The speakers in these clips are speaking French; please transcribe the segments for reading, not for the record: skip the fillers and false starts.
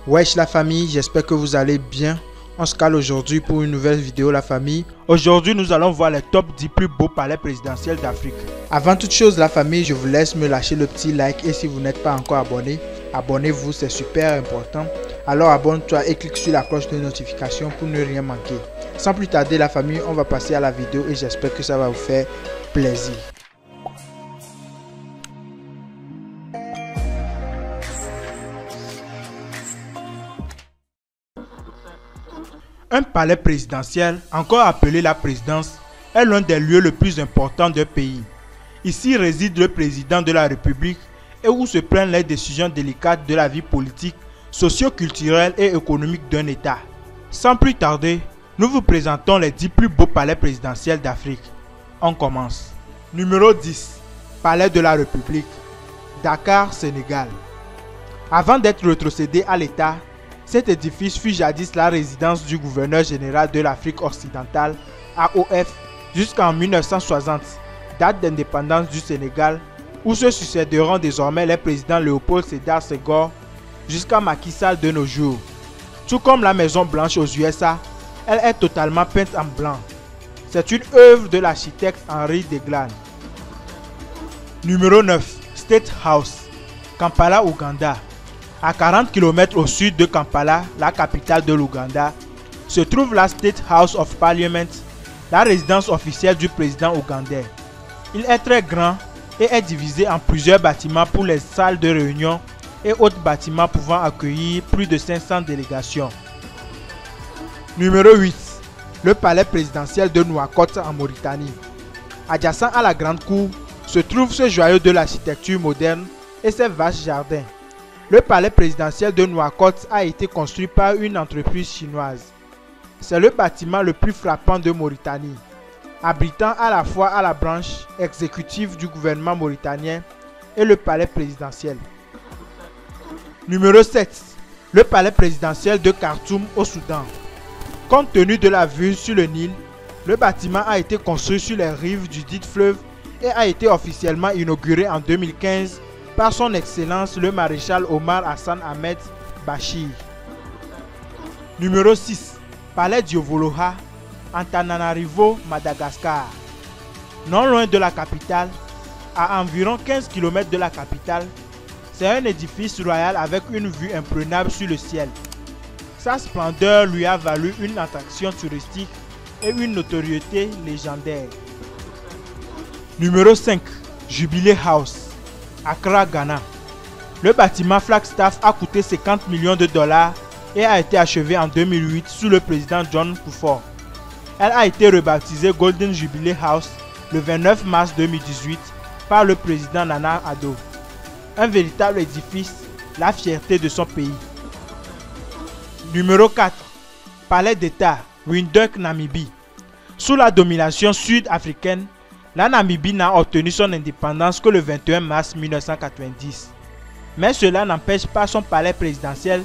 Wesh la famille, j'espère que vous allez bien. On se cale aujourd'hui pour une nouvelle vidéo la famille. Aujourd'hui nous allons voir les top 10 plus beaux palais présidentiels d'Afrique. Avant toute chose la famille, je vous laisse me lâcher le petit like et si vous n'êtes pas encore abonné, abonnez-vous, c'est super important. Alors abonne-toi et clique sur la cloche de notification pour ne rien manquer. Sans plus tarder la famille, on va passer à la vidéo et j'espère que ça va vous faire plaisir. Un palais présidentiel, encore appelé la présidence, est l'un des lieux les plus importants d'un pays. Ici réside le président de la République et où se prennent les décisions délicates de la vie politique, socio-culturelle et économique d'un État. Sans plus tarder, nous vous présentons les 10 plus beaux palais présidentiels d'Afrique. On commence. Numéro 10. Palais de la République. Dakar, Sénégal. Avant d'être rétrocédé à l'État, cet édifice fut jadis la résidence du gouverneur général de l'Afrique occidentale, AOF, jusqu'en 1960, date d'indépendance du Sénégal, où se succéderont désormais les présidents Léopold Sédar Senghor jusqu'à Macky Sall de nos jours. Tout comme la Maison Blanche aux USA, elle est totalement peinte en blanc. C'est une œuvre de l'architecte Henry Deglan. Numéro 9. State House, Kampala, Ouganda. À 40 km au sud de Kampala, la capitale de l'Ouganda, se trouve la State House of Parliament, la résidence officielle du président ougandais. Il est très grand et est divisé en plusieurs bâtiments pour les salles de réunion et autres bâtiments pouvant accueillir plus de 500 délégations. Numéro 8. Le palais présidentiel de Nouakchott en Mauritanie. Adjacent à la grande cour se trouve ce joyau de l'architecture moderne et ses vastes jardins. Le palais présidentiel de Nouakchott a été construit par une entreprise chinoise. C'est le bâtiment le plus frappant de Mauritanie, abritant à la fois à la branche exécutive du gouvernement mauritanien et le palais présidentiel. Numéro 7. Le palais présidentiel de Khartoum au Soudan. Compte tenu de la vue sur le Nil, le bâtiment a été construit sur les rives du dit fleuve et a été officiellement inauguré en 2015 par son excellence le maréchal Omar Hassan Ahmed Bachir. Numéro 6. Palais d'Yovoloha, Antananarivo, Madagascar. Non loin de la capitale, à environ 15 km de la capitale, c'est un édifice royal avec une vue imprenable sur le ciel. Sa splendeur lui a valu une attraction touristique et une notoriété légendaire. Numéro 5. Jubilee House, Accra, Ghana. Le bâtiment Flagstaff a coûté 50 millions de dollars et a été achevé en 2008 sous le président John Kufuor. Elle a été rebaptisée Golden Jubilee House le 29 mars 2018 par le président Nana Addo. Un véritable édifice, la fierté de son pays. Numéro 4. Palais d'État, Windhoek, Namibie. Sous la domination sud-africaine, la Namibie n'a obtenu son indépendance que le 21 mars 1990. Mais cela n'empêche pas son palais présidentiel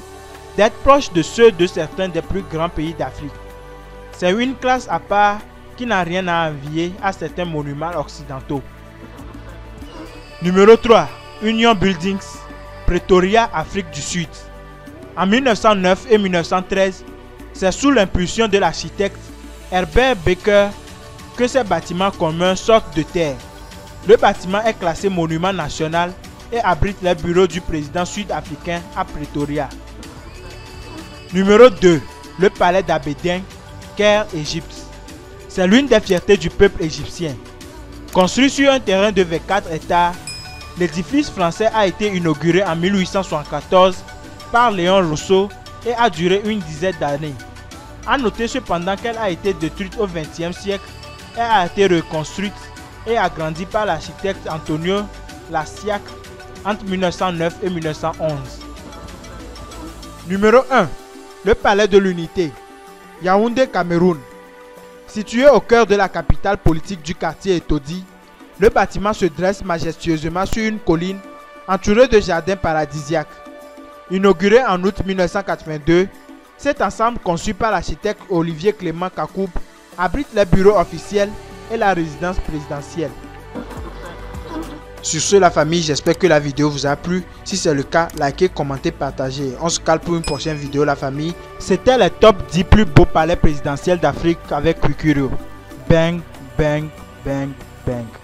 d'être proche de ceux de certains des plus grands pays d'Afrique. C'est une classe à part qui n'a rien à envier à certains monuments occidentaux. Numéro 3. Union Buildings, Pretoria, Afrique du Sud. En 1909 et 1913, c'est sous l'impulsion de l'architecte Herbert Baker que ces bâtiments communs sortent de terre. Le bâtiment est classé monument national et abrite les bureaux du président sud-africain à Pretoria. Numéro 2. Le palais d'Abedin, Caire, Égypte. C'est l'une des fiertés du peuple égyptien. Construit sur un terrain de 24 hectares, l'édifice français a été inauguré en 1874 par Léon Rousseau et a duré une dizaine d'années. A noter cependant qu'elle a été détruite au XXe siècle. Elle a été reconstruite et agrandie par l'architecte Antonio Lassiac entre 1909 et 1911. Numéro 1. Le palais de l'Unité, Yaoundé, Cameroun. Situé au cœur de la capitale politique du quartier Etodi, le bâtiment se dresse majestueusement sur une colline entourée de jardins paradisiaques. Inauguré en août 1982, cet ensemble conçu par l'architecte Olivier Clément Kakoub abrite les bureaux officiels et la résidence présidentielle. Sur ce la famille, j'espère que la vidéo vous a plu. Si c'est le cas, likez, commentez, partagez. On se cale pour une prochaine vidéo la famille. C'était les top 10 plus beaux palais présidentiels d'Afrique avec Kwikwiru. Bang, bang, bang, bang.